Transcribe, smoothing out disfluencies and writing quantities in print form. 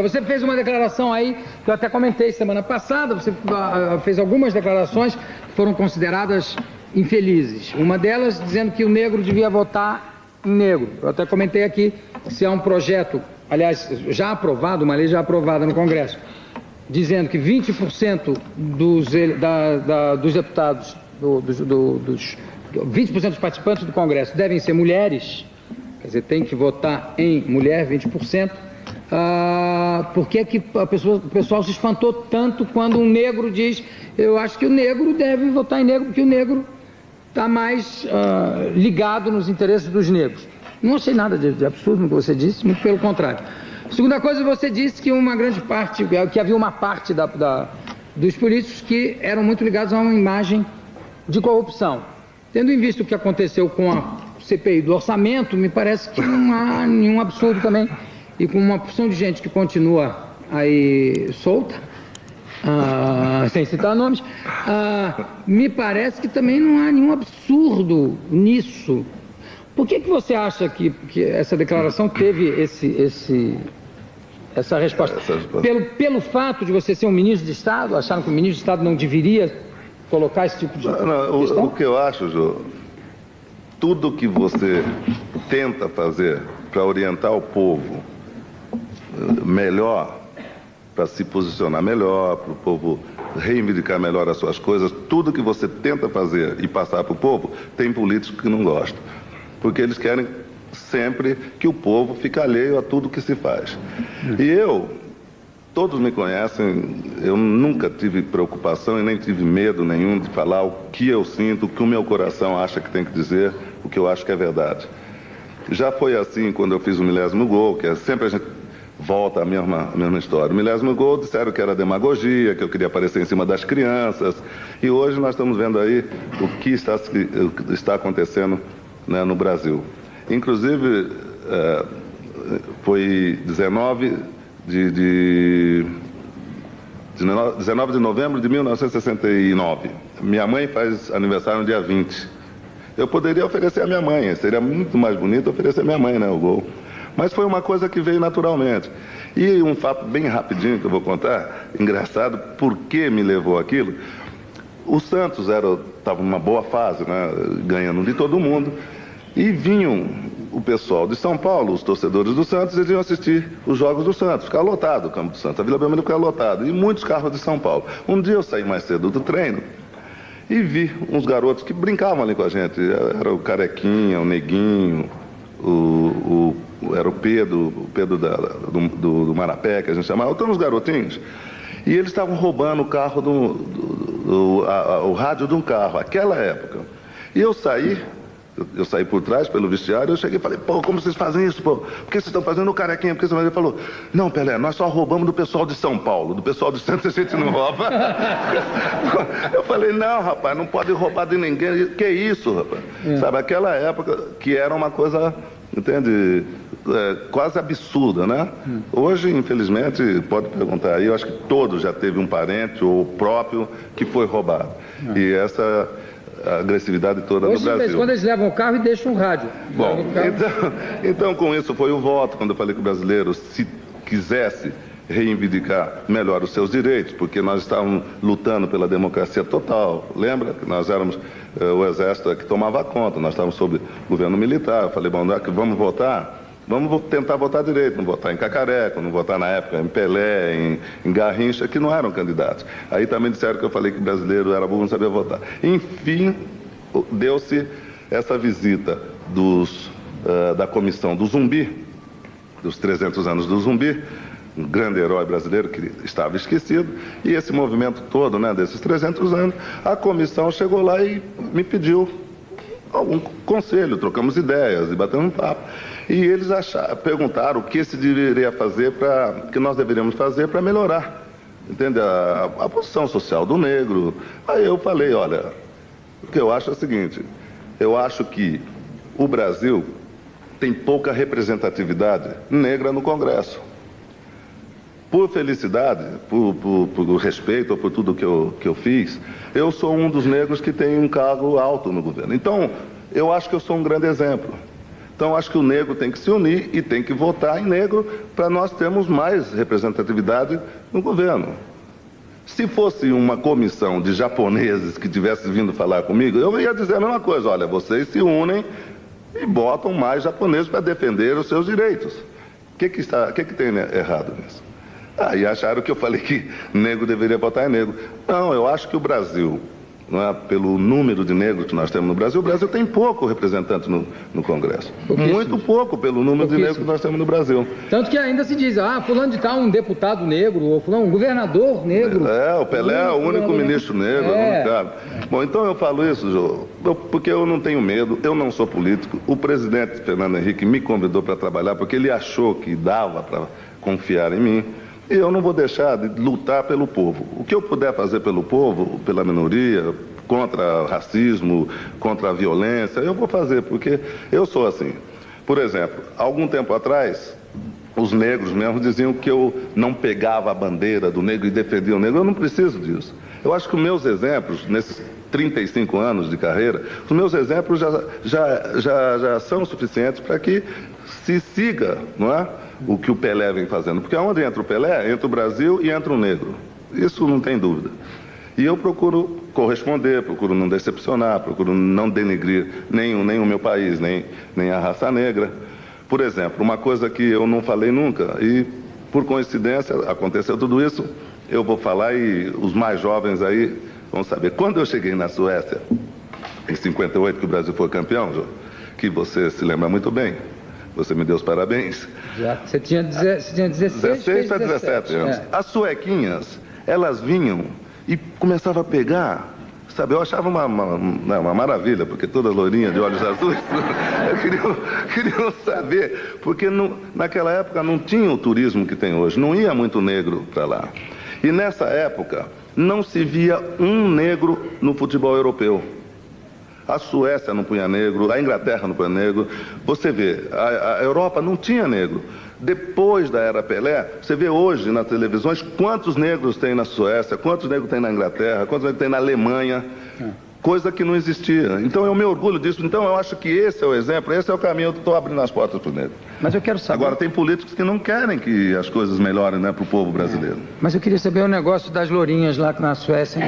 Você fez uma declaração aí, que eu até comentei semana passada, você fez algumas declarações que foram consideradas infelizes. Uma delas dizendo que o negro devia votar em negro. Eu até comentei aqui que se há um projeto, aliás, já aprovado, uma lei já aprovada no Congresso, dizendo que 20% dos deputados, 20% dos participantes do Congresso devem ser mulheres, quer dizer, tem que votar em mulher, 20%. Por que o pessoal se espantou tanto quando um negro diz: eu acho que o negro deve votar em negro porque o negro está mais ligado nos interesses dos negros? Não achei nada de absurdo no que você disse, muito pelo contrário. Segunda coisa, você disse que uma grande parte, que havia uma parte dos políticos que eram muito ligados a uma imagem de corrupção. Tendo em vista o que aconteceu com a CPI do orçamento, me parece que não há nenhum absurdo também. E com uma porção de gente que continua aí solta, sem citar nomes, me parece que também não há nenhum absurdo nisso. Por que você acha que essa declaração teve essa resposta? Pelo fato de você ser um ministro de Estado, acharam que o ministro de Estado não deveria colocar esse tipo de questão? O que eu acho, Jô, tudo que você tenta fazer para orientar o povo melhor, para se posicionar melhor, para o povo reivindicar melhor as suas coisas, tudo que você tenta fazer e passar para o povo, tem políticos que não gostam. Porque eles querem sempre que o povo fique alheio a tudo que se faz. E todos me conhecem, eu nunca tive preocupação e nem tive medo nenhum de falar o que eu sinto, o que o meu coração acha que tem que dizer, o que eu acho que é verdade. Já foi assim quando eu fiz o 1000º gol, que sempre a gente volta a mesma história. O 1000º gol disseram que era demagogia, que eu queria aparecer em cima das crianças. E hoje nós estamos vendo aí o que está acontecendo, né, no Brasil. Inclusive, foi 19 de novembro de 1969. Minha mãe faz aniversário no dia 20. Eu poderia oferecer a minha mãe, seria muito mais bonito oferecer a minha mãe, né, o gol. Mas foi uma coisa que veio naturalmente. E um fato bem rapidinho que eu vou contar, engraçado, por que me levou aquilo. O Santos estava numa boa fase, né, ganhando de todo mundo, e vinham o pessoal de São Paulo, os torcedores do Santos, eles iam assistir os jogos do Santos, ficava lotado o campo do Santos, a Vila Belmiro ficava lotado, e muitos carros de São Paulo. Um dia eu saí mais cedo do treino e vi uns garotos que brincavam ali com a gente, era o Carequinha, o Neguinho, era o Pedro do Marapé, que a gente chamava, todos os garotinhos, e eles estavam roubando o carro, o rádio de um carro, aquela época. E eu saí por trás, pelo vestiário, eu cheguei e falei: pô, como vocês fazem isso, pô? Por que vocês estão fazendo o Carequinha? Porque ele falou: não, Pelé, nós só roubamos do pessoal de São Paulo, do pessoal de Santos a gente não rouba. Eu falei: não, rapaz, não pode roubar de ninguém. Que isso, rapaz? Sabe, aquela época que era uma coisa, entende, quase absurda, né? Hoje, infelizmente, pode perguntar aí, eu acho que todos já teve um parente ou próprio que foi roubado. E essa agressividade toda no Brasil. Hoje, quando eles levam o carro e deixam o rádio. Bom, então com isso foi o voto, quando eu falei que o brasileiro, se quisesse reivindicar melhor os seus direitos, porque nós estávamos lutando pela democracia total. Lembra que nós éramos o exército que tomava conta, nós estávamos sob governo militar. Eu falei: bom, não é que vamos votar? Vamos tentar votar direito, não votar em Cacareco, não votar na época em Pelé, em Garrincha, que não eram candidatos. Aí também disseram que eu falei que o brasileiro era burro, não sabia votar. Enfim, deu-se essa visita da comissão do Zumbi, dos 300 anos do Zumbi, um grande herói brasileiro que estava esquecido, e esse movimento todo, né, desses 300 anos, a comissão chegou lá e me pediu algum conselho, trocamos ideias e batemos um papo. E eles perguntaram o que se deveria fazer, que nós deveríamos fazer para melhorar, entende? A posição social do negro. Aí eu falei: olha, o que eu acho é o seguinte, eu acho que o Brasil tem pouca representatividade negra no Congresso. Por felicidade, por respeito, ou por tudo que eu fiz, eu sou um dos negros que tem um cargo alto no governo. Então, eu acho que eu sou um grande exemplo. Então, acho que o negro tem que se unir e tem que votar em negro para nós termos mais representatividade no governo. Se fosse uma comissão de japoneses que tivesse vindo falar comigo, eu ia dizer a mesma coisa. Olha, vocês se unem e botam mais japoneses para defender os seus direitos. O que tem errado nisso? E acharam que eu falei que negro deveria votar em negro. Não, eu acho que o Brasil, não é, pelo número de negros que nós temos no Brasil, o Brasil tem pouco representante no Congresso. Muito pouco pelo número de negros que nós temos no Brasil. Tanto que ainda se diz, fulano de tal, um deputado negro, ou fulano, um governador negro. O Pelé é o único ministro negro. Bom, então eu falo isso, Jô, porque eu não tenho medo, eu não sou político. O presidente Fernando Henrique me convidou para trabalhar porque ele achou que dava para confiar em mim. E eu não vou deixar de lutar pelo povo. O que eu puder fazer pelo povo, pela minoria, contra o racismo, contra a violência, eu vou fazer, porque eu sou assim. Por exemplo, algum tempo atrás, os negros mesmo diziam que eu não pegava a bandeira do negro e defendia o negro. Eu não preciso disso. Eu acho que os meus exemplos, nesses 35 anos de carreira, os meus exemplos já são suficientes para que se siga, não é? O que o Pelé vem fazendo. Porque onde entra o Pelé, entra o Brasil e entra o negro. Isso não tem dúvida. E eu procuro corresponder, procuro não decepcionar, procuro não denegrir nem o meu país, nem a raça negra. Por exemplo, uma coisa que eu não falei nunca, e por coincidência aconteceu tudo isso, eu vou falar e os mais jovens aí vão saber. Quando eu cheguei na Suécia, em 58, que o Brasil foi campeão, Jô, que você se lembra muito bem, você me deu os parabéns. Você tinha 16 para 17 anos. As suequinhas, elas vinham e começavam a pegar, sabe? Eu achava uma maravilha, porque todas loirinhas de olhos azuis, queriam saber, porque naquela época não tinha o turismo que tem hoje, não ia muito negro para lá. E nessa época não se via um negro no futebol europeu. A Suécia não punha negro, a Inglaterra não punha negro. Você vê, a Europa não tinha negro. Depois da era Pelé, você vê hoje nas televisões quantos negros tem na Suécia, quantos negros tem na Inglaterra, quantos negros tem na Alemanha, coisa que não existia. Então eu me orgulho disso. Então eu acho que esse é o exemplo, esse é o caminho que eu estou abrindo as portas para o negro. Mas eu quero saber... Agora, tem políticos que não querem que as coisas melhorem, né, para o povo brasileiro. Mas eu queria saber o negócio das lourinhas lá na Suécia.